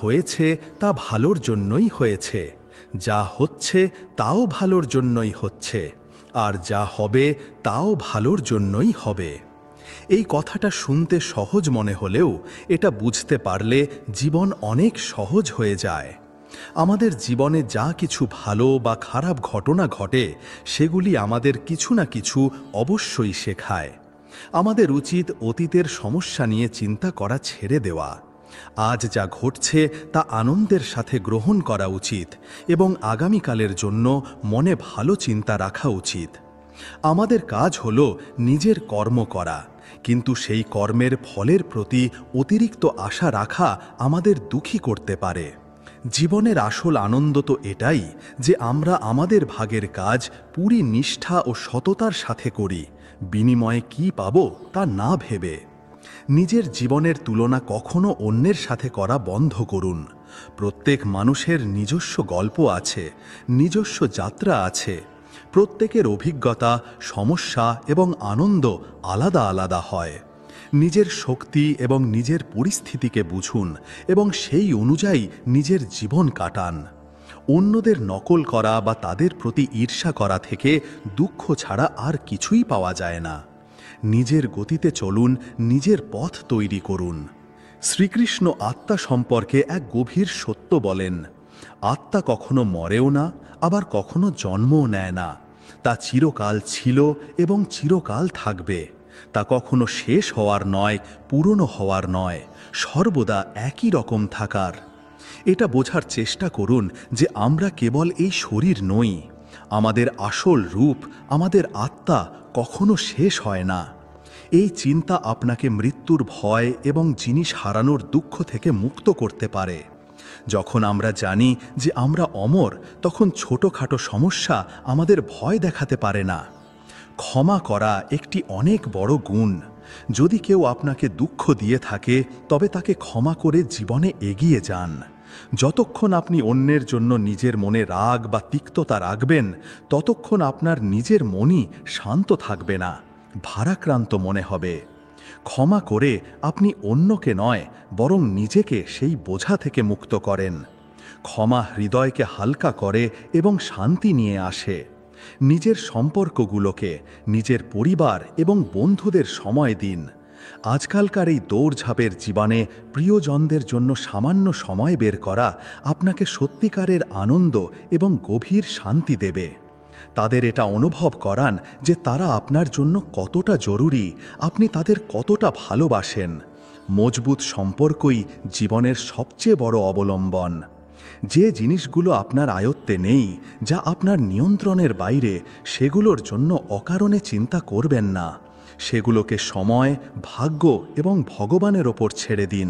হয়েছে তা ভালোর জন্যই হয়েছে, যা হচ্ছে তাও ভালোর জন্যই হচ্ছে, আর যা হবে তাও ভালোর জন্যই হবে। এই কথাটা শুনতে সহজ মনে হলেও এটা বুঝতে পারলে জীবন অনেক সহজ হয়ে যায়। আমাদের জীবনে যা কিছু ভালো বা খারাপ ঘটনা ঘটে সেগুলি আমাদের কিছু না কিছু অবশ্যই শেখায়। আমাদের উচিত অতীতের সমস্যা নিয়ে চিন্তা করা ছেড়ে দেওয়া। আজ যা ঘটছে তা আনন্দের সাথে গ্রহণ করা উচিত এবং আগামীকালের জন্য মনে ভালো চিন্তা রাখা উচিত। আমাদের কাজ হলো নিজের কর্ম করা, কিন্তু সেই কর্মের ফলের প্রতি অতিরিক্ত আশা রাখা আমাদের দুঃখী করতে পারে। জীবনের আসল আনন্দ তো এটাই যে আমরা আমাদের ভাগের কাজ পুরি নিষ্ঠা ও সততার সাথে করি, বিনিময়ে কি পাবো তা না ভেবে। নিজের জীবনের তুলনা কখনো অন্যের সাথে করা বন্ধ করুন। প্রত্যেক মানুষের নিজস্ব গল্প আছে, নিজস্ব যাত্রা আছে। প্রত্যেকের অভিজ্ঞতা, সমস্যা এবং আনন্দ আলাদা আলাদা হয়। নিজের শক্তি এবং নিজের পরিস্থিতিকে বুঝুন এবং সেই অনুযায়ী নিজের জীবন কাটান। অন্যদের নকল করা বা তাদের প্রতি ঈর্ষা করা থেকে দুঃখ ছাড়া আর কিছুই পাওয়া যায় না। নিজের গতিতে চলুন, নিজের পথ তৈরি করুন। শ্রীকৃষ্ণ আত্মা সম্পর্কে এক গভীর সত্য বলেন, আত্মা কখনো মরেও না, আবার কখনো জন্মও নেয় না। তা চিরকাল ছিল এবং চিরকাল থাকবে। তা কখনো শেষ হওয়ার নয়, পুরনো হওয়ার নয়, সর্বদা একই রকম থাকার। এটা বোঝার চেষ্টা করুন যে আমরা কেবল এই শরীর নই। আমাদের আসল রূপ, আমাদের আত্মা কখনো শেষ হয় না। এই চিন্তা আপনাকে মৃত্যুর ভয় এবং জিনিস হারানোর দুঃখ থেকে মুক্ত করতে পারে। যখন আমরা জানি যে আমরা অমর, তখন ছোটখাটো সমস্যা আমাদের ভয় দেখাতে পারে না। ক্ষমা করা একটি অনেক বড় গুণ। যদি কেউ আপনাকে দুঃখ দিয়ে থাকে তবে তাকে ক্ষমা করে জীবনে এগিয়ে যান। যতক্ষণ আপনি অন্যের জন্য নিজের মনে রাগ বা তিক্ততা রাখবেন, ততক্ষণ আপনার নিজের মনই শান্ত থাকবে না, ভারাক্রান্ত মনে হবে। ক্ষমা করে আপনি অন্যকে নয়, বরং নিজেকে সেই বোঝা থেকে মুক্ত করেন। ক্ষমা হৃদয়কে হালকা করে এবং শান্তি নিয়ে আসে। নিজের সম্পর্কগুলোকে, নিজের পরিবার এবং বন্ধুদের সময় দিন। আজকালকার এই দৌড়ঝাঁপের জীবনে প্রিয়জনদের জন্য সামান্য সময় বের করা আপনাকে সত্যিকারের আনন্দ এবং গভীর শান্তি দেবে। তাদের এটা অনুভব করান যে তারা আপনার জন্য কতটা জরুরি, আপনি তাদের কতটা ভালোবাসেন। মজবুত সম্পর্কই জীবনের সবচেয়ে বড় অবলম্বন। যে জিনিসগুলো আপনার আয়ত্তে নেই, যা আপনার নিয়ন্ত্রণের বাইরে, সেগুলোর জন্য অকারণে চিন্তা করবেন না। সেগুলোকে সময়, ভাগ্য এবং ভগবানের ওপর ছেড়ে দিন।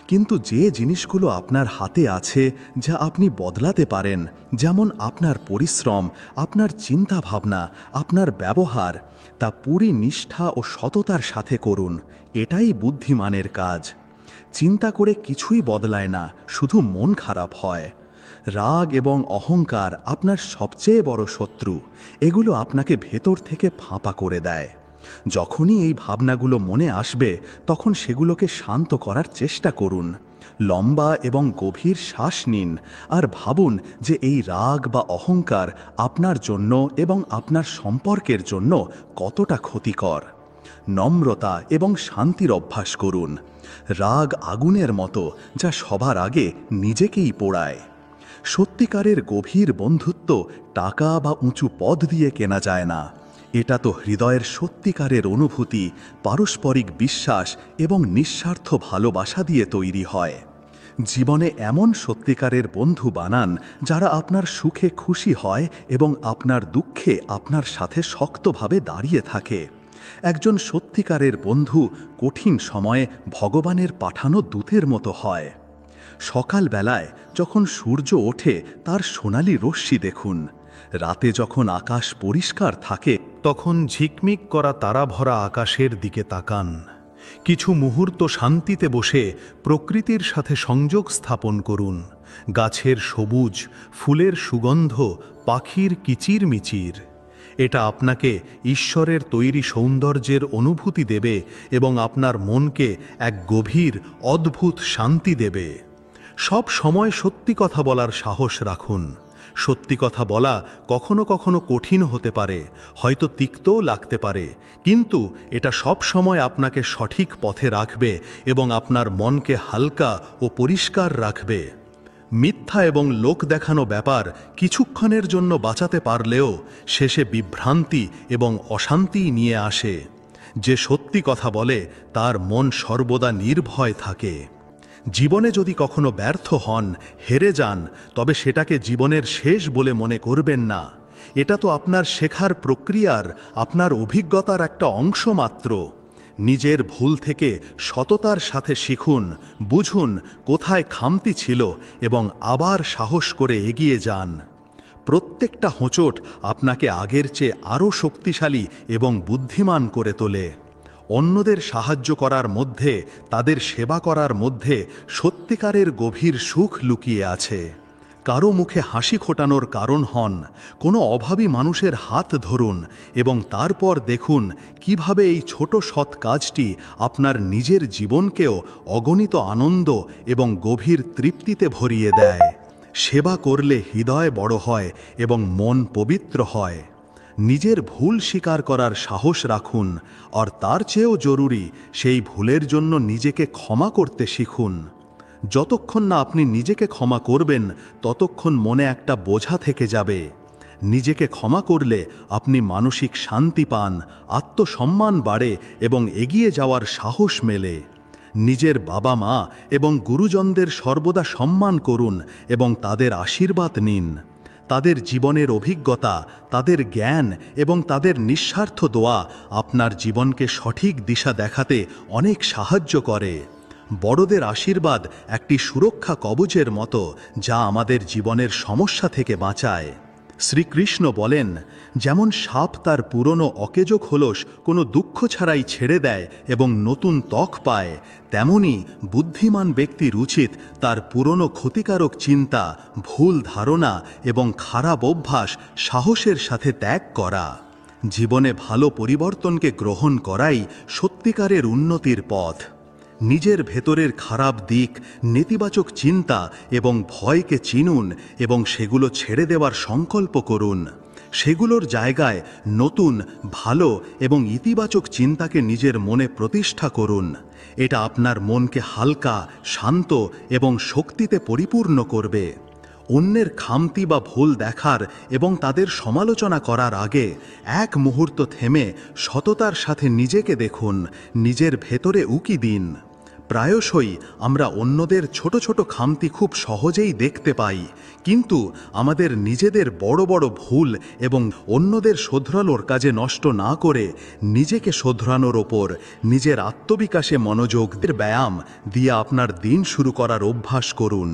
কিন্তু যে জিনিসগুলো আপনার হাতে আছে, যা আপনি বদলাতে পারেন, যেমন আপনার পরিশ্রম, আপনার চিন্তাভাবনা, আপনার ব্যবহার, তা পুরি নিষ্ঠা ও সততার সাথে করুন। এটাই বুদ্ধিমানের কাজ। চিন্তা করে কিছুই বদলায় না, শুধু মন খারাপ হয়। রাগ এবং অহংকার আপনার সবচেয়ে বড় শত্রু। এগুলো আপনাকে ভেতর থেকে ফাঁপা করে দেয়। যখনই এই ভাবনাগুলো মনে আসবে, তখন সেগুলোকে শান্ত করার চেষ্টা করুন। লম্বা এবং গভীর শ্বাস নিন আর ভাবুন যে এই রাগ বা অহংকার আপনার জন্য এবং আপনার সম্পর্কের জন্য কতটা ক্ষতিকর। নম্রতা এবং শান্তির অভ্যাস করুন। রাগ আগুনের মতো, যা সবার আগে নিজেকেই পোড়ায়। সত্যিকারের গভীর বন্ধুত্ব টাকা বা উঁচু পদ দিয়ে কেনা যায় না। এটা তো হৃদয়ের সত্যিকারের অনুভূতি, পারস্পরিক বিশ্বাস এবং নিঃস্বার্থ ভালোবাসা দিয়ে তৈরি হয়। জীবনে এমন সত্যিকারের বন্ধু বানান যারা আপনার সুখে খুশি হয় এবং আপনার দুঃখে আপনার সাথে শক্তভাবে দাঁড়িয়ে থাকে। একজন সত্যিকারের বন্ধু কঠিন সময়ে ভগবানের পাঠানো দূতের মতো হয়। সকালবেলায় যখন সূর্য ওঠে তার সোনালি রশ্মি দেখুন। রাতে যখন আকাশ পরিষ্কার থাকে তখন ঝিকমিক করা তারা ভরা আকাশের দিকে তাকান। কিছু মুহূর্ত শান্তিতে বসে প্রকৃতির সাথে সংযোগ স্থাপন করুন। গাছের সবুজ, ফুলের সুগন্ধ, পাখির কিচিরমিচির। এটা আপনাকে ঈশ্বরের তৈরি সৌন্দর্যের অনুভূতি দেবে এবং আপনার মনকে এক গভীর, অদ্ভুত শান্তি দেবে। সব সময় সত্যি কথা বলার সাহস রাখুন। সত্যি কথা বলা কখনো কখনো কঠিন হতে পারে, হয়তো তিক্তও লাগতে পারে, কিন্তু এটা সব সময় আপনাকে সঠিক পথে রাখবে এবং আপনার মনকে হালকা ও পরিষ্কার রাখবে। মিথ্যা এবং লোক দেখানো ব্যাপার কিছুক্ষণের জন্য বাঁচাতে পারলেও শেষে বিভ্রান্তি এবং অশান্তি নিয়ে আসে। যে সত্যি কথা বলে তার মন সর্বদা নির্ভয় থাকে। জীবনে যদি কখনো ব্যর্থ হন, হেরে যান, তবে সেটাকে জীবনের শেষ বলে মনে করবেন না। এটা তো আপনার শেখার প্রক্রিয়ার, আপনার অভিজ্ঞতার একটা অংশ মাত্র। নিজের ভুল থেকে সততার সাথে শিখুন, বুঝুন কোথায় খামতি ছিল এবং আবার সাহস করে এগিয়ে যান। প্রত্যেকটা হোঁচট আপনাকে আগের চেয়ে আরও শক্তিশালী এবং বুদ্ধিমান করে তোলে। অন্যদের সাহায্য করার মধ্যে, তাদের সেবা করার মধ্যে সত্যিকারের গভীর সুখ লুকিয়ে আছে। কারো মুখে হাসি ফোটানোর কারণ হন, কোনো অভাবী মানুষের হাত ধরুন এবং তারপর দেখুন কিভাবে এই ছোট সৎ কাজটি আপনার নিজের জীবনকেও অগণিত আনন্দ এবং গভীর তৃপ্তিতে ভরিয়ে দেয়। সেবা করলে হৃদয় বড় হয় এবং মন পবিত্র হয়। নিজের ভুল স্বীকার করার সাহস রাখুন, আর তার চেয়েও জরুরি সেই ভুলের জন্য নিজেকে ক্ষমা করতে শিখুন। যতক্ষণ না আপনি নিজেকে ক্ষমা করবেন, ততক্ষণ মনে একটা বোঝা থেকে যাবে। নিজেকে ক্ষমা করলে আপনি মানসিক শান্তি পান, আত্মসম্মান বাড়ে এবং এগিয়ে যাওয়ার সাহস মেলে। নিজের বাবা মা এবং গুরুজনদের সর্বদা সম্মান করুন এবং তাদের আশীর্বাদ নিন। তাদের জীবনের অভিজ্ঞতা, তাদের জ্ঞান এবং তাদের নিঃস্বার্থ দোয়া আপনার জীবনকে সঠিক দিশা দেখাতে অনেক সাহায্য করে। বড়দের আশীর্বাদ একটি সুরক্ষা কবচের মতো, যা আমাদের জীবনের সমস্যা থেকে বাঁচায়। শ্রীকৃষ্ণ বলেন, যেমন সাপ তার পুরনো অকেজো খোলস কোনো দুঃখ ছাড়াই ছেড়ে দেয় এবং নতুন ত্বক পায়, তেমনি বুদ্ধিমান ব্যক্তির উচিত তার পুরনো ক্ষতিকারক চিন্তা, ভুল ধারণা এবং খারাপ অভ্যাস সাহসের সাথে ত্যাগ করা। জীবনে ভালো পরিবর্তনকে গ্রহণ করাই সত্যিকারের উন্নতির পথ। নিজের ভেতরের খারাপ দিক, নেতিবাচক চিন্তা এবং ভয়কে চিনুন এবং সেগুলো ছেড়ে দেওয়ার সংকল্প করুন। সেগুলোর জায়গায় নতুন, ভালো এবং ইতিবাচক চিন্তাকে নিজের মনে প্রতিষ্ঠা করুন। এটা আপনার মনকে হালকা, শান্ত এবং শক্তিতে পরিপূর্ণ করবে। অন্যের খামতি বা ভুল দেখার এবং তাদের সমালোচনা করার আগে এক মুহূর্ত থেমে সততার সাথে নিজেকে দেখুন, নিজের ভেতরে উকি দিন। প্রায়শই আমরা অন্যদের ছোট ছোট খামতি খুব সহজেই দেখতে পাই, কিন্তু আমাদের নিজেদের বড় বড় ভুল এবং অন্যদের শোধরানোর কাজে নষ্ট না করে নিজেকে শোধরানোর ওপর, নিজের আত্মবিকাশে মনোযোগের ব্যায়াম দিয়ে আপনার দিন শুরু করার অভ্যাস করুন।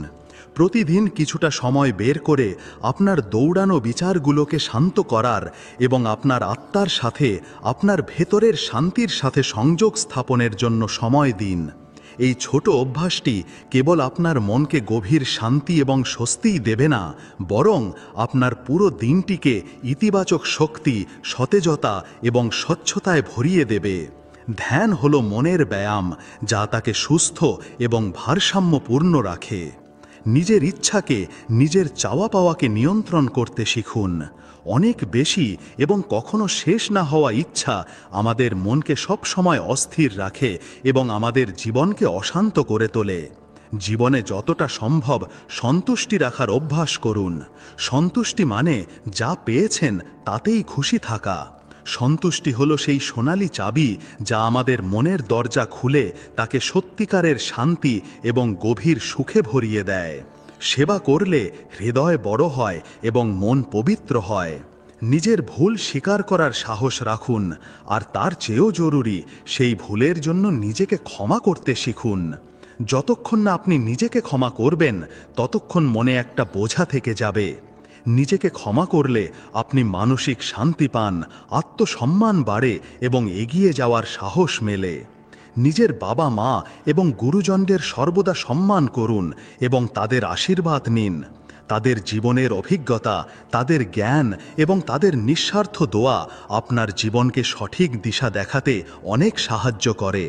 প্রতিদিন কিছুটা সময় বের করে আপনার দৌড়ানো বিচারগুলোকে শান্ত করার এবং আপনার আত্মার সাথে, আপনার ভেতরের শান্তির সাথে সংযোগ স্থাপনের জন্য সময় দিন। এই ছোট অভ্যাসটি কেবল আপনার মনকে গভীর শান্তি এবং স্বস্তিই দেবে না, বরং আপনার পুরো দিনটিকে ইতিবাচক শক্তি, সতেজতা এবং স্বচ্ছতায় ভরিয়ে দেবে। ধ্যান হলো মনের ব্যায়াম, যা তাকে সুস্থ এবং ভারসাম্যপূর্ণ রাখে। নিজের ইচ্ছাকে, নিজের চাওয়া পাওয়াকে নিয়ন্ত্রণ করতে শিখুন। অনেক বেশি এবং কখনো শেষ না হওয়া ইচ্ছা আমাদের মনকে সব সময় অস্থির রাখে এবং আমাদের জীবনকে অশান্ত করে তোলে। জীবনে যতটা সম্ভব সন্তুষ্টি রাখার অভ্যাস করুন। সন্তুষ্টি মানে যা পেয়েছেন তাতেই খুশি থাকা। সন্তুষ্টি হলো সেই সোনালি চাবি যা আমাদের মনের দরজা খুলে তাকে সত্যিকারের শান্তি এবং গভীর সুখে ভরিয়ে দেয়। সেবা করলে হৃদয় বড় হয় এবং মন পবিত্র হয়। নিজের ভুল স্বীকার করার সাহস রাখুন, আর তার চেয়েও জরুরি সেই ভুলের জন্য নিজেকে ক্ষমা করতে শিখুন। যতক্ষণ না আপনি নিজেকে ক্ষমা করবেন, ততক্ষণ মনে একটা বোঝা থেকে যাবে। নিজেকে ক্ষমা করলে আপনি মানসিক শান্তি পান, আত্মসম্মান বাড়ে এবং এগিয়ে যাওয়ার সাহস মেলে। নিজের বাবা মা এবং গুরুজনদের সর্বদা সম্মান করুন এবং তাদের আশীর্বাদ নিন। তাদের জীবনের অভিজ্ঞতা, তাদের জ্ঞান এবং তাদের নিঃস্বার্থ দোয়া আপনার জীবনকে সঠিক দিশা দেখাতে অনেক সাহায্য করে।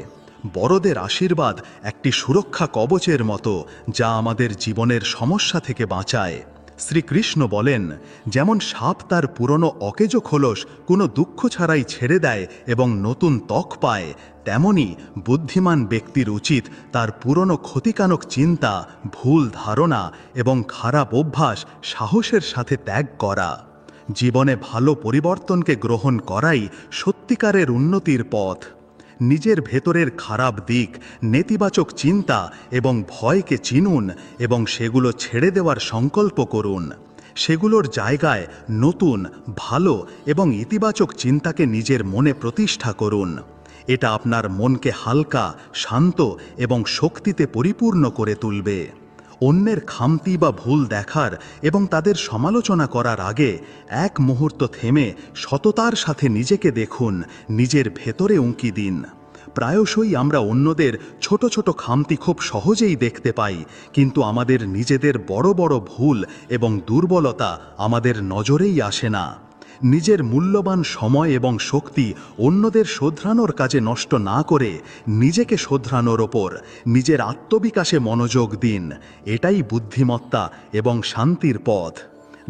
বড়দের আশীর্বাদ একটি সুরক্ষা কবচের মতো, যা আমাদের জীবনের সমস্যা থেকে বাঁচায়। শ্রীকৃষ্ণ বলেন, যেমন সাপ তার পুরনো অকেজো খোলস কোনো দুঃখ ছাড়াই ছেড়ে দেয় এবং নতুন ত্বক পায়, তেমনি বুদ্ধিমান ব্যক্তির উচিত তার পুরনো ক্ষতিকারক চিন্তা, ভুল ধারণা এবং খারাপ অভ্যাস সাহসের সাথে ত্যাগ করা। জীবনে ভালো পরিবর্তনকে গ্রহণ করাই সত্যিকারের উন্নতির পথ। নিজের ভেতরের খারাপ দিক, নেতিবাচক চিন্তা এবং ভয়কে চিনুন এবং সেগুলো ছেড়ে দেওয়ার সংকল্প করুন। সেগুলোর জায়গায় নতুন, ভালো এবং ইতিবাচক চিন্তাকে নিজের মনে প্রতিষ্ঠা করুন। এটা আপনার মনকে হালকা, শান্ত এবং শক্তিতে পরিপূর্ণ করে তুলবে। অন্যের খামতি বা ভুল দেখার এবং তাদের সমালোচনা করার আগে এক মুহূর্ত থেমে সততার সাথে নিজেকে দেখুন, নিজের ভেতরে উঁকি দিন। প্রায়শই আমরা অন্যদের ছোট ছোট খামতি খুব সহজেই দেখতে পাই, কিন্তু আমাদের নিজেদের বড় বড় ভুল এবং দুর্বলতা আমাদের নজরেই আসে না। নিজের মূল্যবান সময় এবং শক্তি অন্যদের শোধরানোর কাজে নষ্ট না করে নিজেকে শোধরানোর ওপর, নিজের আত্মবিকাশে মনোযোগ দিন। এটাই বুদ্ধিমত্তা এবং শান্তির পথ।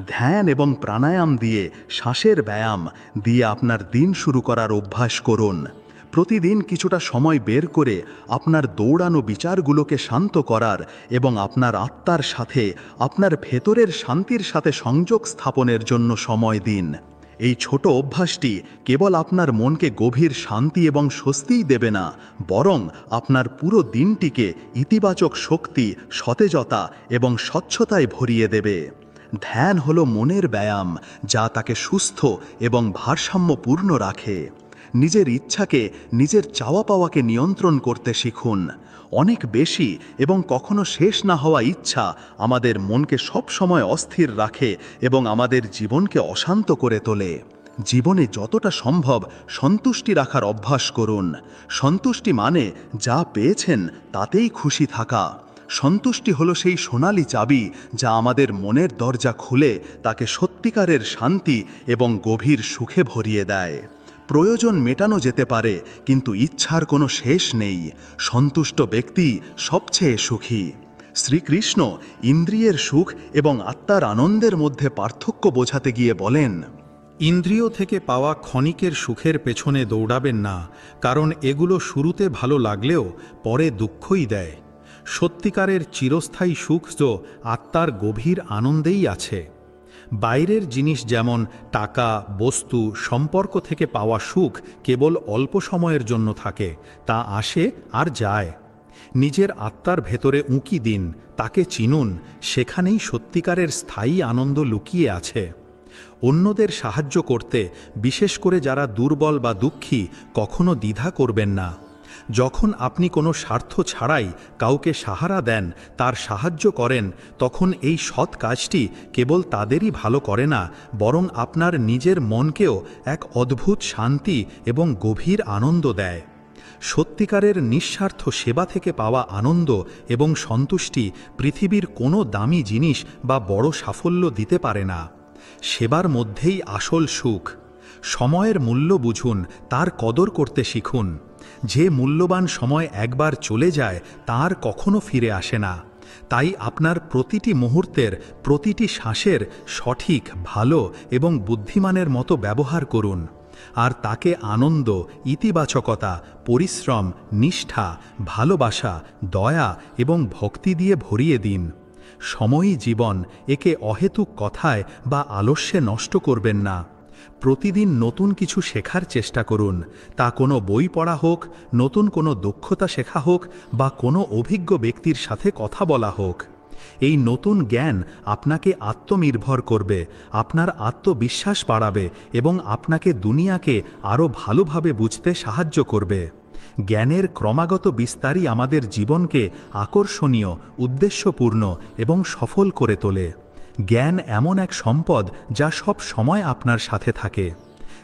ধ্যান এবং প্রাণায়াম দিয়ে, শ্বাসের ব্যায়াম দিয়ে আপনার দিন শুরু করার অভ্যাস করুন। প্রতিদিন কিছুটা সময় বের করে আপনার দৌড়ানো বিচারগুলোকে শান্ত করার এবং আপনার আত্মার সাথে, আপনার ভেতরের শান্তির সাথে সংযোগ স্থাপনের জন্য সময় দিন। এই ছোট অভ্যাসটি কেবল আপনার মনকে গভীর শান্তি এবং স্বস্তিই দেবে না, বরং আপনার পুরো দিনটিকে ইতিবাচক শক্তি, সতেজতা এবং স্বচ্ছতায় ভরিয়ে দেবে। ধ্যান হলো মনের ব্যায়াম, যা তাকে সুস্থ এবং ভারসাম্যপূর্ণ রাখে। নিজের ইচ্ছাকে, নিজের চাওয়া পাওয়াকে নিয়ন্ত্রণ করতে শিখুন। অনেক বেশি এবং কখনো শেষ না হওয়া ইচ্ছা আমাদের মনকে সব সময় অস্থির রাখে এবং আমাদের জীবনকে অশান্ত করে তোলে। জীবনে যতটা সম্ভব সন্তুষ্টি রাখার অভ্যাস করুন। সন্তুষ্টি মানে যা পেয়েছেন তাতেই খুশি থাকা। সন্তুষ্টি হলো সেই সোনালি চাবি যা আমাদের মনের দরজা খুলে তাকে সত্যিকারের শান্তি এবং গভীর সুখে ভরিয়ে দেয়। প্রয়োজন মেটানো যেতে পারে, কিন্তু ইচ্ছার কোনো শেষ নেই। সন্তুষ্ট ব্যক্তি সবচেয়ে সুখী। শ্রীকৃষ্ণ ইন্দ্রিয়ের সুখ এবং আত্মার আনন্দের মধ্যে পার্থক্য বোঝাতে গিয়ে বলেন, ইন্দ্রিয় থেকে পাওয়া ক্ষণিকের সুখের পেছনে দৌড়াবেন না, কারণ এগুলো শুরুতে ভালো লাগলেও পরে দুঃখই দেয়। সত্যিকারের চিরস্থায়ী সুখ তো আত্মার গভীর আনন্দেই আছে। বাইরের জিনিস যেমন টাকা, বস্তু, সম্পর্ক থেকে পাওয়া সুখ কেবল অল্প সময়ের জন্য থাকে, তা আসে আর যায়। নিজের আত্মার ভেতরে উঁকি দিন, তাকে চিনুন, সেখানেই সত্যিকারের স্থায়ী আনন্দ লুকিয়ে আছে। অন্যদের সাহায্য করতে, বিশেষ করে যারা দুর্বল বা দুঃখী, কখনো দ্বিধা করবেন না। যখন আপনি কোনো স্বার্থ ছাড়াই কাউকে সাহারা দেন, তার সাহায্য করেন, তখন এই সৎ কাজটি কেবল তাদেরই ভালো করে না, বরং আপনার নিজের মনকেও এক অদ্ভুত শান্তি এবং গভীর আনন্দ দেয়। সত্যিকারের নিঃস্বার্থ সেবা থেকে পাওয়া আনন্দ এবং সন্তুষ্টি পৃথিবীর কোনো দামি জিনিস বা বড় সাফল্য দিতে পারে না। সেবার মধ্যেই আসল সুখ। সময়ের মূল্য বুঝুন, তার কদর করতে শিখুন। যে মূল্যবান সময় একবার চলে যায় তার কখনো ফিরে আসে না। তাই আপনার প্রতিটি মুহূর্তের, প্রতিটি শ্বাসের সঠিক, ভালো এবং বুদ্ধিমানের মতো ব্যবহার করুন। আর তাকে আনন্দ, ইতিবাচকতা, পরিশ্রম, নিষ্ঠা, ভালোবাসা, দয়া এবং ভক্তি দিয়ে ভরিয়ে দিন। সময়ই জীবন, একে অহেতুক কথায় বা আলস্যে নষ্ট করবেন না। প্রতিদিন নতুন কিছু শেখার চেষ্টা করুন, তা কোনো বই পড়া হোক, নতুন কোনো দক্ষতা শেখা হোক বা কোনো অভিজ্ঞ ব্যক্তির সাথে কথা বলা হোক। এই নতুন জ্ঞান আপনাকে আত্মনির্ভর করবে, আপনার আত্মবিশ্বাস বাড়াবে এবং আপনাকে দুনিয়াকে আরও ভালোভাবে বুঝতে সাহায্য করবে। জ্ঞানের ক্রমাগত বিস্তারই আমাদের জীবনকে আকর্ষণীয়, উদ্দেশ্যপূর্ণ এবং সফল করে তোলে। জ্ঞান এমন এক সম্পদ যা সব সময় আপনার সাথে থাকে।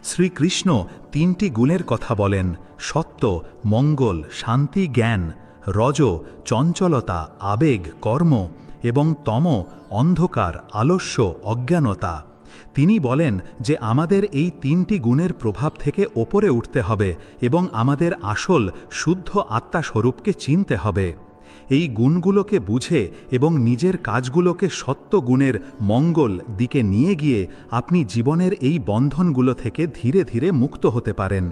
শ্রীকৃষ্ণ তিনটি গুণের কথা বলেন: সত্য, মঙ্গল, শান্তি, জ্ঞান। রজ, চঞ্চলতা, আবেগ, কর্ম এবং তম, অন্ধকার, আলস্য, অজ্ঞানতা। তিনি বলেন যে আমাদের এই 3টি গুণের প্রভাব থেকে ওপরে উঠতে হবে এবং আমাদের আসল শুদ্ধ আত্মাস্বরূপকে চিনতে হবে। এই গুণগুলোকে বুঝে এবং নিজের কাজগুলোকে সত্য গুণের মঙ্গল দিকে নিয়ে গিয়ে আপনি জীবনের এই বন্ধনগুলো থেকে ধীরে ধীরে মুক্ত হতে পারেন।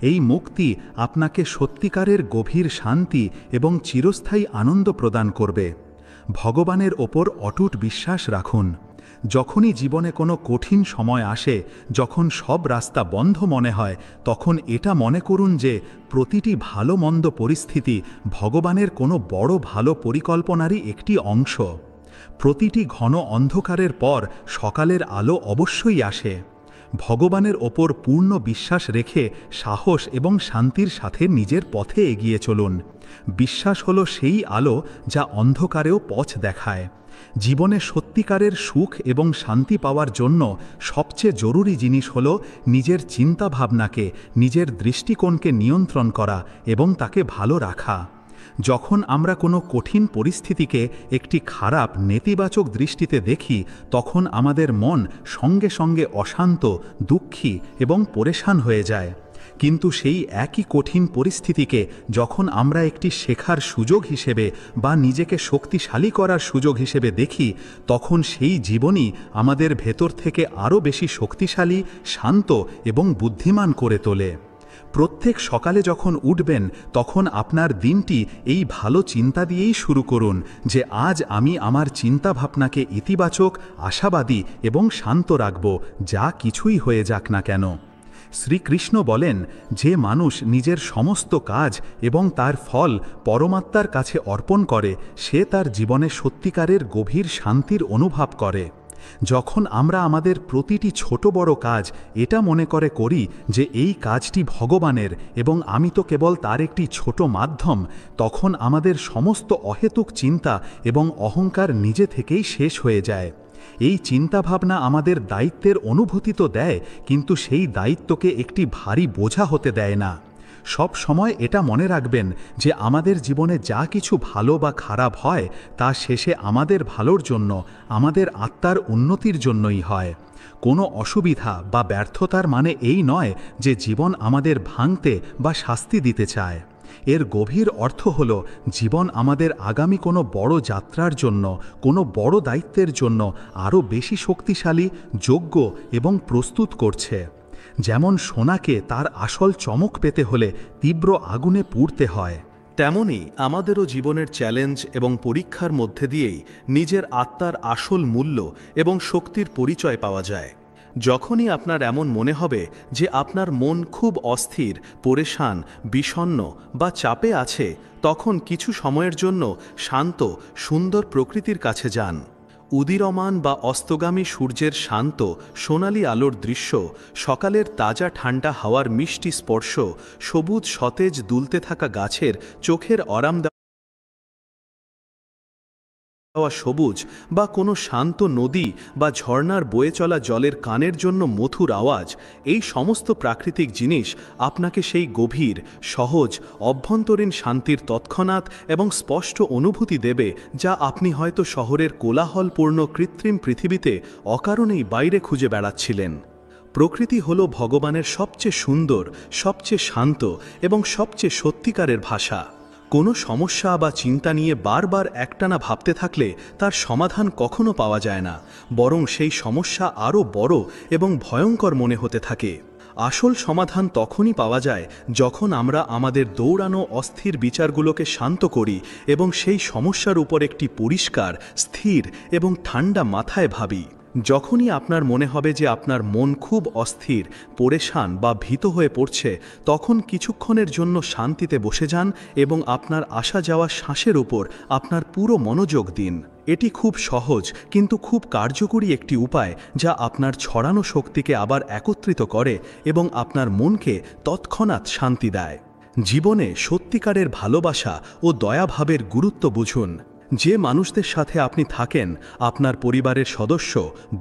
এই মুক্তি আপনাকে সত্যিকারের গভীর শান্তি এবং চিরস্থায়ী আনন্দ প্রদান করবে। ভগবানের ওপর অটুট বিশ্বাস রাখুন। যখনই জীবনে কোনো কঠিন সময় আসে, যখন সব রাস্তা বন্ধ মনে হয়, তখন এটা মনে করুন যে প্রতিটি ভালো মন্দ পরিস্থিতি ভগবানের কোনো বড় ভালো পরিকল্পনারই একটি অংশ। প্রতিটি ঘন অন্ধকারের পর সকালের আলো অবশ্যই আসে। ভগবানের ওপর পূর্ণ বিশ্বাস রেখে সাহস এবং শান্তির সাথে নিজের পথে এগিয়ে চলুন। বিশ্বাস হলো সেই আলো যা অন্ধকারেও পথ দেখায়। জীবনে সত্যিকারের সুখ এবং শান্তি পাওয়ার জন্য সবচেয়ে জরুরি জিনিস হলো নিজের চিন্তাভাবনাকে, নিজের দৃষ্টিকোণকে নিয়ন্ত্রণ করা এবং তাকে ভালো রাখা। যখন আমরা কোনো কঠিন পরিস্থিতিকে একটি খারাপ নেতিবাচক দৃষ্টিতে দেখি, তখন আমাদের মন সঙ্গে সঙ্গে অশান্ত, দুঃখী এবং পরেশান হয়ে যায়। কিন্তু সেই একই কঠিন পরিস্থিতিকে যখন আমরা একটি শেখার সুযোগ হিসেবে বা নিজেকে শক্তিশালী করার সুযোগ হিসেবে দেখি, তখন সেই জীবনই আমাদের ভেতর থেকে আরও বেশি শক্তিশালী, শান্ত এবং বুদ্ধিমান করে তোলে। প্রত্যেক সকালে যখন উঠবেন, তখন আপনার দিনটি এই ভালো চিন্তা দিয়েই শুরু করুন যে আজ আমি আমার চিন্তাভাবনাকে ইতিবাচক, আশাবাদী এবং শান্ত রাখব, যা কিছুই হয়ে যাক না কেন। শ্রীকৃষ্ণ বলেন, যে মানুষ নিজের সমস্ত কাজ এবং তার ফল পরমাত্মার কাছে অর্পণ করে, সে তার জীবনে সত্যিকারের গভীর শান্তির অনুভব করে। যখন আমরা আমাদের প্রতিটি ছোট বড় কাজ এটা মনে করে করি যে এই কাজটি ভগবানের এবং আমি তো কেবল তার একটি ছোট মাধ্যম, তখন আমাদের সমস্ত অহেতুক চিন্তা এবং অহংকার নিজে থেকেই শেষ হয়ে যায়। এই চিন্তাভাবনা আমাদের দায়িত্বের অনুভূতি তো দেয়, কিন্তু সেই দায়িত্বকে একটি ভারী বোঝা হতে দেয় না। সব সময় এটা মনে রাখবেন যে আমাদের জীবনে যা কিছু ভালো বা খারাপ হয়, তা শেষে আমাদের ভালোর জন্য, আমাদের আত্মার উন্নতির জন্যই হয়। কোনো অসুবিধা বা ব্যর্থতার মানে এই নয় যে জীবন আমাদের ভাঙতে বা শাস্তি দিতে চায়। এর গভীর অর্থ হল জীবন আমাদের আগামী কোনো বড় যাত্রার জন্য, কোনো বড় দায়িত্বের জন্য আরও বেশি শক্তিশালী, যোগ্য এবং প্রস্তুত করছে। যেমন সোনাকে তার আসল চমক পেতে হলে তীব্র আগুনে পুড়তে হয়, তেমনি আমাদেরও জীবনের চ্যালেঞ্জ এবং পরীক্ষার মধ্যে দিয়েই নিজের আত্মার আসল মূল্য এবং শক্তির পরিচয় পাওয়া যায়। যখনই আপনার এমন মনে হবে যে আপনার মন খুব অস্থির, পরেশান, বিষণ্ণ বা চাপে আছে, তখন কিছু সময়ের জন্য শান্ত, সুন্দর প্রকৃতির কাছে যান। উদীয়মান বা অস্তগামী সূর্যের শান্ত, সোনালি আলোর দৃশ্য, সকালের তাজা ঠান্ডা হাওয়ার মিষ্টি স্পর্শ, সবুজ সতেজ দুলতে থাকা গাছের চোখের আরাম দেওয়া সবুজ, বা কোনো শান্ত নদী বা ঝর্ণার বয়ে চলা জলের কানের জন্য মধুর আওয়াজ, এই সমস্ত প্রাকৃতিক জিনিস আপনাকে সেই গভীর, সহজ, অভ্যন্তরীণ শান্তির তৎক্ষণাৎ এবং স্পষ্ট অনুভূতি দেবে, যা আপনি হয়তো শহরের কোলাহলপূর্ণ কৃত্রিম পৃথিবীতে অকারণেই বাইরে খুঁজে বেড়াচ্ছিলেন। প্রকৃতি হল ভগবানের সবচেয়ে সুন্দর, সবচেয়ে শান্ত এবং সবচেয়ে সত্যিকারের ভাষা। কোনো সমস্যা বা চিন্তা নিয়ে বারবার একটানা ভাবতে থাকলে তার সমাধান কখনো পাওয়া যায় না, বরং সেই সমস্যা আরও বড় এবং ভয়ঙ্কর মনে হতে থাকে। আসল সমাধান তখনই পাওয়া যায় যখন আমরা আমাদের দৌড়ানো অস্থির বিচারগুলোকে শান্ত করি এবং সেই সমস্যার উপর একটি পরিষ্কার, স্থির এবং ঠান্ডা মাথায় ভাবি। যখনই আপনার মনে হবে যে আপনার মন খুব অস্থির, পরেশান বা ভীত হয়ে পড়ছে, তখন কিছুক্ষণের জন্য শান্তিতে বসে যান এবং আপনার আসা যাওয়া শ্বাসের উপর আপনার পুরো মনোযোগ দিন। এটি খুব সহজ কিন্তু খুব কার্যকরী একটি উপায়, যা আপনার ছড়ানো শক্তিকে আবার একত্রিত করে এবং আপনার মনকে তৎক্ষণাৎ শান্তি দেয়। জীবনে সত্যিকারের ভালোবাসা ও দয়াভাবের গুরুত্ব বুঝুন। যে মানুষদের সাথে আপনি থাকেন, আপনার পরিবারের সদস্য,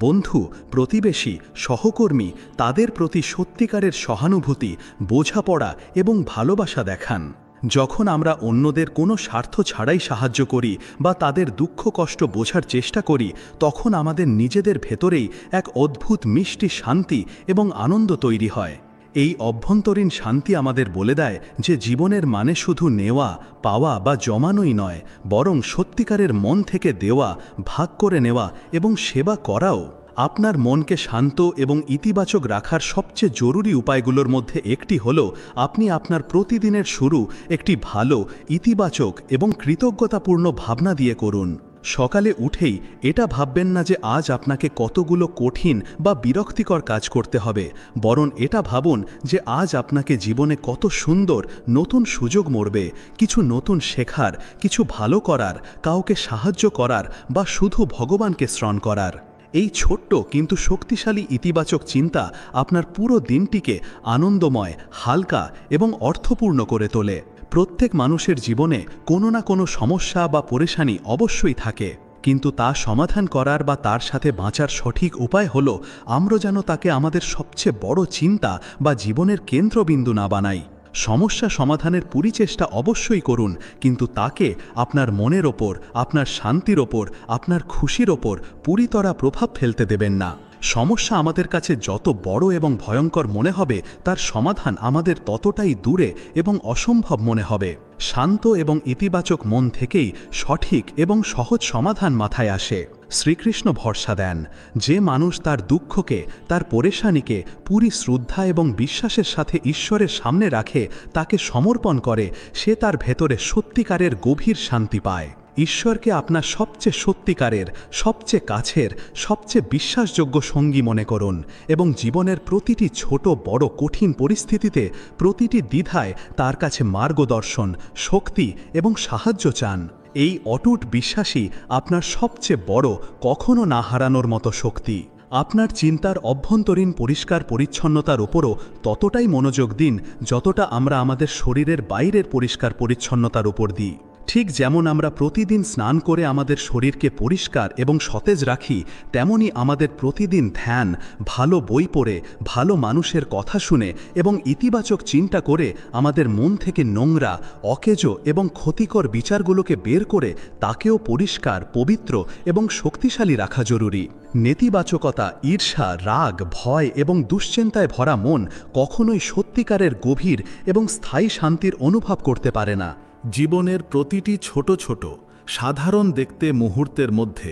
বন্ধু, প্রতিবেশী, সহকর্মী, তাদের প্রতি সত্যিকারের সহানুভূতি, বোঝাপড়া এবং ভালোবাসা দেখান। যখন আমরা অন্যদের কোনো স্বার্থ ছাড়াই সাহায্য করি বা তাদের দুঃখ কষ্ট বোঝার চেষ্টা করি, তখন আমাদের নিজেদের ভেতরেই এক অদ্ভুত মিষ্টি শান্তি এবং আনন্দ তৈরি হয়। এই অভ্যন্তরীণ শান্তি আমাদের বলে দেয় যে জীবনের মানে শুধু নেওয়া, পাওয়া বা জমানোই নয়, বরং সত্যিকারের মন থেকে দেওয়া, ভাগ করে নেওয়া এবং সেবা করাও। আপনার মনকে শান্ত এবং ইতিবাচক রাখার সবচেয়ে জরুরি উপায়গুলোর মধ্যে একটি হল আপনি আপনার প্রতিদিনের শুরু একটি ভালো, ইতিবাচক এবং কৃতজ্ঞতাপূর্ণ ভাবনা দিয়ে করুন। সকালে উঠেই এটা ভাববেন না যে আজ আপনাকে কতগুলো কঠিন বা বিরক্তিকর কাজ করতে হবে, বরং এটা ভাবুন যে আজ আপনাকে জীবনে কত সুন্দর নতুন সুযোগ মরবে, কিছু নতুন শেখার, কিছু ভালো করার, কাউকে সাহায্য করার বা শুধু ভগবানকে স্মরণ করার। এই ছোট্ট কিন্তু শক্তিশালী ইতিবাচক চিন্তা আপনার পুরো দিনটিকে আনন্দময়, হালকা এবং অর্থপূর্ণ করে তোলে। প্রত্যেক মানুষের জীবনে কোনো না কোনো সমস্যা বা পরেশানি অবশ্যই থাকে, কিন্তু তা সমাধান করার বা তার সাথে বাঁচার সঠিক উপায় হলো আমরা যেন তাকে আমাদের সবচেয়ে বড় চিন্তা বা জীবনের কেন্দ্রবিন্দু না বানাই। সমস্যা সমাধানের পরিচেষ্টা অবশ্যই করুন, কিন্তু তাকে আপনার মনের ওপর, আপনার শান্তির ওপর, আপনার খুশির ওপর পুরিতরা প্রভাব ফেলতে দেবেন না। সমস্যা আমাদের কাছে যত বড় এবং ভয়ঙ্কর মনে হবে, তার সমাধান আমাদের ততটাই দূরে এবং অসম্ভব মনে হবে। শান্ত এবং ইতিবাচক মন থেকেই সঠিক এবং সহজ সমাধান মাথায় আসে। শ্রীকৃষ্ণ ভরসা দেন, যে মানুষ তার দুঃখকে, তার পরেশানিকে পুরী শ্রদ্ধা এবং বিশ্বাসের সাথে ঈশ্বরের সামনে রাখে, তাকে সমর্পণ করে, সে তার ভেতরে সত্যিকারের গভীর শান্তি পায়। ঈশ্বরকে আপনার সবচেয়ে সত্যিকারের, সবচেয়ে কাছের, সবচেয়ে বিশ্বাসযোগ্য সঙ্গী মনে করুন এবং জীবনের প্রতিটি ছোট বড় কঠিন পরিস্থিতিতে, প্রতিটি দ্বিধায় তার কাছে মার্গদর্শন, শক্তি এবং সাহায্য চান। এই অটুট বিশ্বাসই আপনার সবচেয়ে বড়, কখনো না হারানোর মতো শক্তি। আপনার চিন্তার অভ্যন্তরীণ পরিষ্কার পরিচ্ছন্নতার উপরও ততটাই মনোযোগ দিন যতটা আমরা আমাদের শরীরের বাইরের পরিষ্কার পরিচ্ছন্নতার উপর দিই। ঠিক যেমন আমরা প্রতিদিন স্নান করে আমাদের শরীরকে পরিষ্কার এবং সতেজ রাখি, তেমনি আমাদের প্রতিদিন ধ্যান, ভালো বই পড়ে, ভালো মানুষের কথা শুনে এবং ইতিবাচক চিন্তা করে আমাদের মন থেকে নোংরা, অকেজো এবং ক্ষতিকর বিচারগুলোকে বের করে তাকেও পরিষ্কার, পবিত্র এবং শক্তিশালী রাখা জরুরি। নেতিবাচকতা, ঈর্ষা, রাগ, ভয় এবং দুশ্চিন্তায় ভরা মন কখনোই সত্যিকারের গভীর এবং স্থায়ী শান্তির অনুভব করতে পারে না। জীবনের প্রতিটি ছোট ছোট, সাধারণ দেখতে মুহূর্তের মধ্যে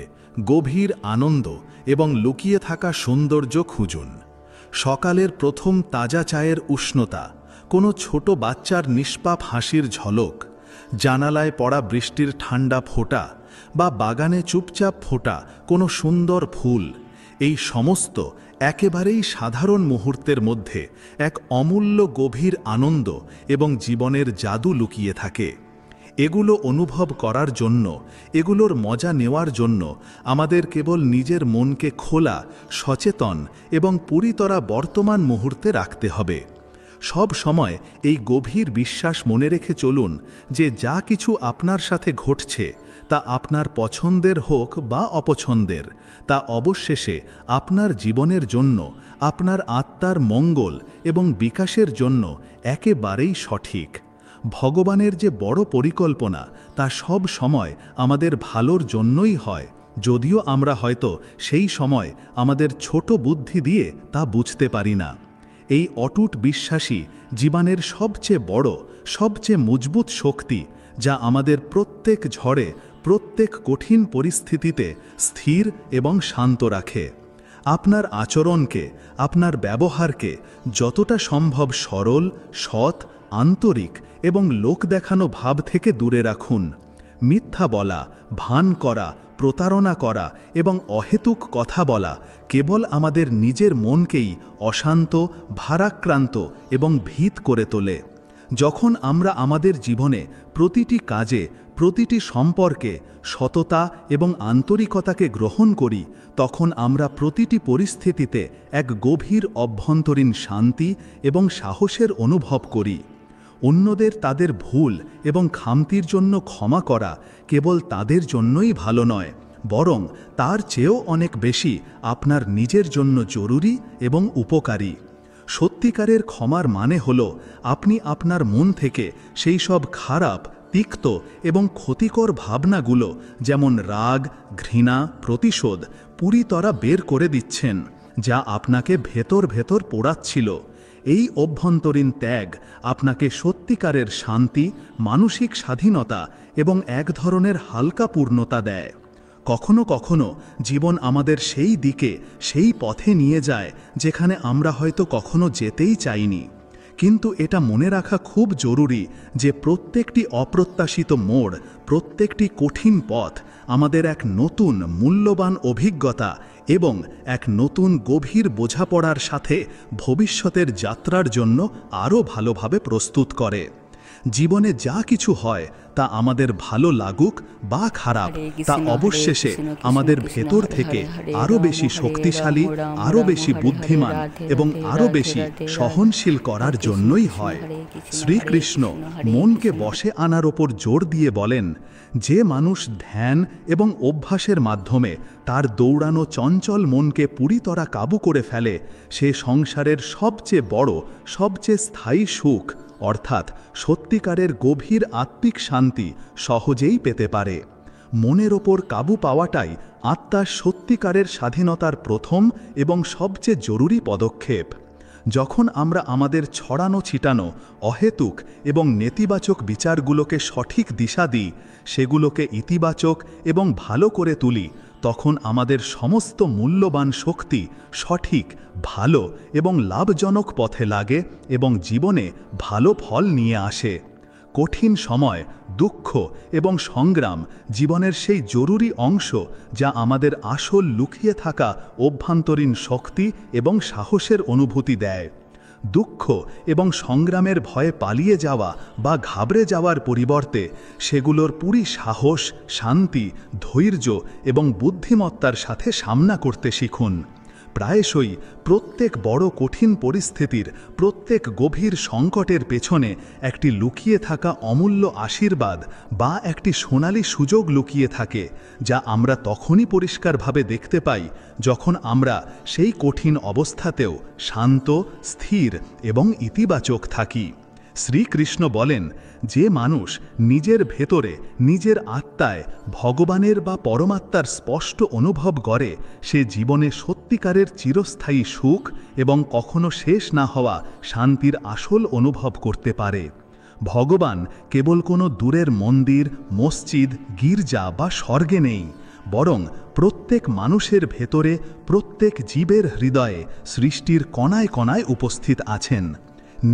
গভীর আনন্দ এবং লুকিয়ে থাকা সৌন্দর্য খুঁজুন। সকালের প্রথম তাজা চায়ের উষ্ণতা, কোনো ছোট বাচ্চার নিষ্পাপ হাসির ঝলক, জানালায় পড়া বৃষ্টির ঠান্ডা ফোঁটা বা বাগানে চুপচাপ ফোটা কোনো সুন্দর ফুল, এই সমস্ত একেবারেই সাধারণ মুহূর্তের মধ্যে এক অমূল্য গভীর আনন্দ এবং জীবনের জাদু লুকিয়ে থাকে। এগুলো অনুভব করার জন্য, এগুলোর মজা নেওয়ার জন্য আমাদের কেবল নিজের মনকে খোলা, সচেতন এবং পুরিতরা বর্তমান মুহূর্তে রাখতে হবে। সব সময় এই গভীর বিশ্বাস মনে রেখে চলুন যে যা কিছু আপনার সাথে ঘটছে তা আপনার পছন্দের হোক বা অপছন্দের, তা অবশেষে আপনার জীবনের জন্য, আপনার আত্মার মঙ্গল এবং বিকাশের জন্য একেবারেই সঠিক। ভগবানের যে বড় পরিকল্পনা তা সব সময় আমাদের ভালোর জন্যই হয়, যদিও আমরা হয়তো সেই সময় আমাদের ছোট বুদ্ধি দিয়ে তা বুঝতে পারি না। এই অটুট বিশ্বাসই জীবনের সবচেয়ে বড়, সবচেয়ে মজবুত শক্তি, যা আমাদের প্রত্যেক ঝড়ে, প্রত্যেক কঠিন পরিস্থিতিতে স্থির এবং শান্ত রাখে। আপনার আচরণকে, আপনার ব্যবহারকে যতটা সম্ভব সরল, সৎ, আন্তরিক এবং লোক দেখানো ভাব থেকে দূরে রাখুন। মিথ্যা বলা, ভান করা, প্রতারণা করা এবং অহেতুক কথা বলা কেবল আমাদের নিজের মনকেই অশান্ত, ভারাক্রান্ত এবং ভীত করে তোলে। যখন আমরা আমাদের জীবনে প্রতিটি কাজে, প্রতিটি সম্পর্কে সততা এবং আন্তরিকতাকে গ্রহণ করি, তখন আমরা প্রতিটি পরিস্থিতিতে এক গভীর অভ্যন্তরীণ শান্তি এবং সাহসের অনুভব করি। অন্যদের তাদের ভুল এবং খামতির জন্য ক্ষমা করা কেবল তাদের জন্যই ভালো নয়, বরং তার চেয়েও অনেক বেশি আপনার নিজের জন্য জরুরি এবং উপকারী। সত্যিকারের ক্ষমার মানে হল আপনি আপনার মন থেকে সেই সব খারাপ, তিক্ত এবং ক্ষতিকর ভাবনাগুলো যেমন রাগ, ঘৃণা, প্রতিশোধ পুরিতরা বের করে দিচ্ছেন, যা আপনাকে ভেতর ভেতর পোড়াচ্ছিল। এই অভ্যন্তরীণ ত্যাগ আপনাকে সত্যিকারের শান্তি, মানসিক স্বাধীনতা এবং এক ধরনের হালকা পূর্ণতা দেয়। কখনো কখনো জীবন আমাদের সেই দিকে, সেই পথে নিয়ে যায় যেখানে আমরা হয়তো কখনো যেতেই চাইনি। কিন্তু এটা মনে রাখা খুব জরুরি যে প্রত্যেকটি অপ্রত্যাশিত মোড়, প্রত্যেকটি কঠিন পথ আমাদের এক নতুন মূল্যবান অভিজ্ঞতা এবং এক নতুন গভীর বোঝাপড়ার সাথে ভবিষ্যতের যাত্রার জন্য আরও ভালোভাবে প্রস্তুত করে। জীবনে যা কিছু হয় তা আমাদের ভালো লাগুক বা খারাপ, তা অবশেষে আমাদের ভেতর থেকে আরও বেশি শক্তিশালী, আরও বেশি বুদ্ধিমান এবং আরও বেশি সহনশীল করার জন্যই হয়। শ্রীকৃষ্ণ মনকে বশে আনার ওপর জোর দিয়ে বলেন, যে মানুষ ধ্যান এবং অভ্যাসের মাধ্যমে তার দৌড়ানো চঞ্চল মনকে পুরিতরা কাবু করে ফেলে, সে সংসারের সবচেয়ে বড়, সবচেয়ে স্থায়ী সুখ অর্থাৎ সত্যিকারের গভীর আত্মিক শান্তি সহজেই পেতে পারে। মনের ওপর কাবু পাওয়াটাই আত্মার সত্যিকারের স্বাধীনতার প্রথম এবং সবচেয়ে জরুরি পদক্ষেপ। যখন আমরা আমাদের ছড়ানো ছিটানো অহেতুক এবং নেতিবাচক বিচারগুলোকে সঠিক দিশা দিই, সেগুলোকে ইতিবাচক এবং ভালো করে তুলি, তখন আমাদের সমস্ত মূল্যবান শক্তি সঠিক, ভালো এবং লাভজনক পথে লাগে এবং জীবনে ভালো ফল নিয়ে আসে। কঠিন সময়, দুঃখ এবং সংগ্রাম জীবনের সেই জরুরি অংশ যা আমাদের আসল লুকিয়ে থাকা অভ্যন্তরীণ শক্তি এবং সাহসের অনুভূতি দেয়। দুঃখ এবং সংগ্রামের ভয়ে পালিয়ে যাওয়া বা ঘাবড়ে যাওয়ার পরিবর্তে সেগুলোর পুরি সাহস, শান্তি, ধৈর্য এবং বুদ্ধিমত্তার সাথে সামনা করতে শিখুন। প্রায়শই প্রত্যেক বড় কঠিন পরিস্থিতির, প্রত্যেক গভীর সংকটের পেছনে একটি লুকিয়ে থাকা অমূল্য আশীর্বাদ বা একটি সোনালী সুযোগ লুকিয়ে থাকে, যা আমরা তখনই পরিষ্কারভাবে দেখতে পাই যখন আমরা সেই কঠিন অবস্থাতেও শান্ত, স্থির এবং ইতিবাচক থাকি। শ্রীকৃষ্ণ বলেন, যে মানুষ নিজের ভেতরে, নিজের আত্মায় ভগবানের বা পরমাত্মার স্পষ্ট অনুভব করে, সে জীবনে সত্যিকারের চিরস্থায়ী সুখ এবং কখনো শেষ না হওয়া শান্তির আসল অনুভব করতে পারে। ভগবান কেবল কোনো দূরের মন্দির, মসজিদ, গির্জা বা স্বর্গে নেই, বরং প্রত্যেক মানুষের ভেতরে, প্রত্যেক জীবের হৃদয়ে, সৃষ্টির কণায় কণায় উপস্থিত আছেন।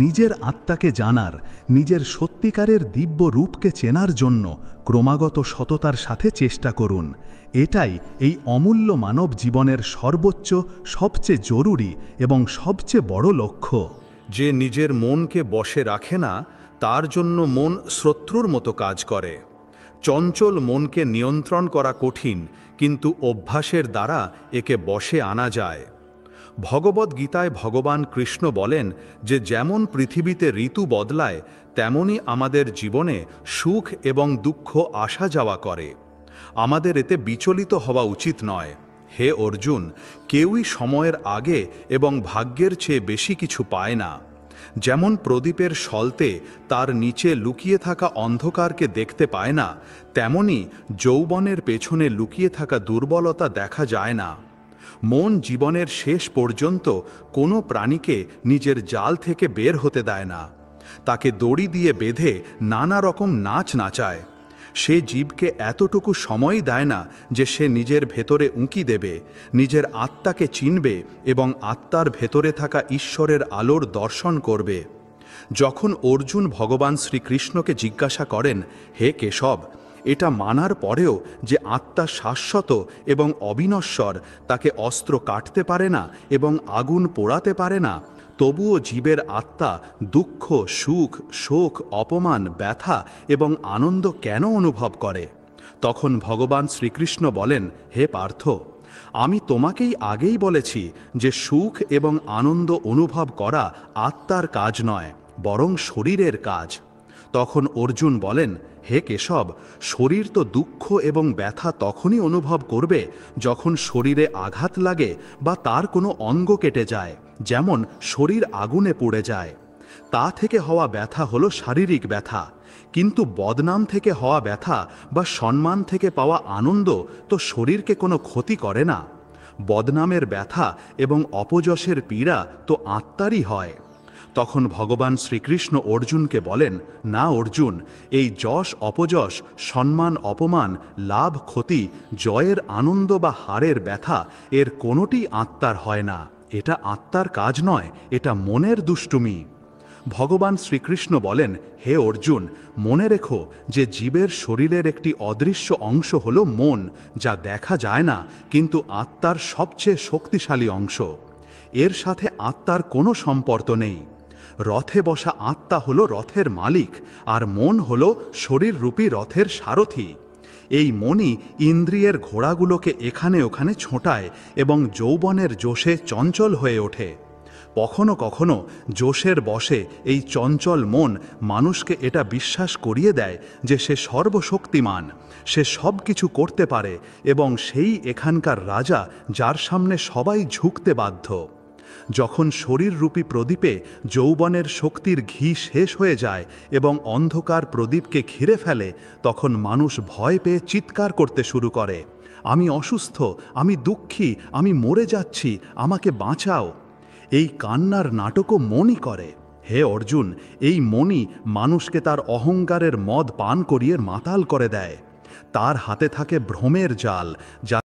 নিজের আত্মাকে জানার, নিজের সত্যিকারের দিব্য রূপকে চেনার জন্য ক্রমাগত সততার সাথে চেষ্টা করুন। এটাই এই অমূল্য মানব জীবনের সর্বোচ্চ, সবচেয়ে জরুরি এবং সবচেয়ে বড় লক্ষ্য। যে নিজের মনকে বশে রাখে না, তার জন্য মন শত্রুর মতো কাজ করে। চঞ্চল মনকে নিয়ন্ত্রণ করা কঠিন, কিন্তু অভ্যাসের দ্বারা একে বশে আনা যায়। ভগবদ্গীতায় ভগবান কৃষ্ণ বলেন যে যেমন পৃথিবীতে ঋতু বদলায়, তেমনি আমাদের জীবনে সুখ এবং দুঃখ আসা যাওয়া করে। আমাদের এতে বিচলিত হওয়া উচিত নয়। হে অর্জুন, কেউই সময়ের আগে এবং ভাগ্যের চেয়ে বেশি কিছু পায় না। যেমন প্রদীপের সলতে তার নিচে লুকিয়ে থাকা অন্ধকারকে দেখতে পায় না, তেমনি যৌবনের পেছনে লুকিয়ে থাকা দুর্বলতা দেখা যায় না। মন জীবনের শেষ পর্যন্ত কোনো প্রাণীকে নিজের জাল থেকে বের হতে দেয় না। তাকে দড়ি দিয়ে বেঁধে নানা রকম নাচ নাচায়। সে জীবকে এতটুকু সময় দেয় না যে সে নিজের ভেতরে উঁকি দেবে, নিজের আত্মাকে চিনবে এবং আত্মার ভেতরে থাকা ঈশ্বরের আলোর দর্শন করবে। যখন অর্জুন ভগবান শ্রীকৃষ্ণকে জিজ্ঞাসা করেন, হে কেশব, এটা মানার পরেও যে আত্মা শাশ্বত এবং অবিনশ্বর, তাকে অস্ত্র কাটতে পারে না এবং আগুন পোড়াতে পারে না, তবুও জীবের আত্মা দুঃখ, সুখ, শোক, অপমান, ব্যথা এবং আনন্দ কেন অনুভব করে? তখন ভগবান শ্রীকৃষ্ণ বলেন, হে পার্থ, আমি তোমাকেই আগেই বলেছি যে সুখ এবং আনন্দ অনুভব করা আত্মার কাজ নয়, বরং শরীরের কাজ। তখন অর্জুন বলেন, হে কেশব, শরীর তো দুঃখ এবং ব্যথা তখনই অনুভব করবে যখন শরীরে আঘাত লাগে বা তার কোনো অঙ্গ কেটে যায়, যেমন শরীর আগুনে পুড়ে যায়। তা থেকে হওয়া ব্যথা হলো শারীরিক ব্যথা, কিন্তু বদনাম থেকে হওয়া ব্যথা বা সম্মান থেকে পাওয়া আনন্দ তো শরীরকে কোনো ক্ষতি করে না। বদনামের ব্যথা এবং অপযশের পীড়া তো আত্মারই হয়। তখন ভগবান শ্রীকৃষ্ণ অর্জুনকে বলেন, না অর্জুন, এই যশ অপযশ, সম্মান অপমান, লাভ ক্ষতি, জয়ের আনন্দ বা হারের ব্যথা, এর কোনোটি আত্মার হয় না। এটা আত্মার কাজ নয়, এটা মনের দুষ্টুমি। ভগবান শ্রীকৃষ্ণ বলেন, হে অর্জুন, মনে রেখো যে জীবের শরীরের একটি অদৃশ্য অংশ হল মন, যা দেখা যায় না কিন্তু আত্মার সবচেয়ে শক্তিশালী অংশ। এর সাথে আত্মার কোনো সম্পর্ক নেই। রথে বসা আত্মা হলো রথের মালিক, আর মন হলো শরীররূপী রথের সারথি। এই মনই ইন্দ্রিয়ের ঘোড়াগুলোকে এখানে ওখানে ছোটায় এবং যৌবনের জোশে চঞ্চল হয়ে ওঠে। কখনো কখনো জোশের বশে এই চঞ্চল মন মানুষকে এটা বিশ্বাস করিয়ে দেয় যে সে সর্বশক্তিমান, সে সব কিছু করতে পারে এবং সেই এখানকার রাজা, যার সামনে সবাই ঝুঁকতে বাধ্য। যখন শরীররূপী প্রদীপে যৌবনের শক্তির ঘি শেষ হয়ে যায় এবং অন্ধকার প্রদীপকে ঘিরে ফেলে, তখন মানুষ ভয় পেয়ে চিৎকার করতে শুরু করে, আমি অসুস্থ, আমি দুঃখী, আমি মরে যাচ্ছি, আমাকে বাঁচাও। এই কান্নার নাটকও মনই করে। হে অর্জুন, এই মনই মানুষকে তার অহংকারের মদ পান করিয়ে মাতাল করে দেয়। তার হাতে থাকে ভ্রমের জাল, যা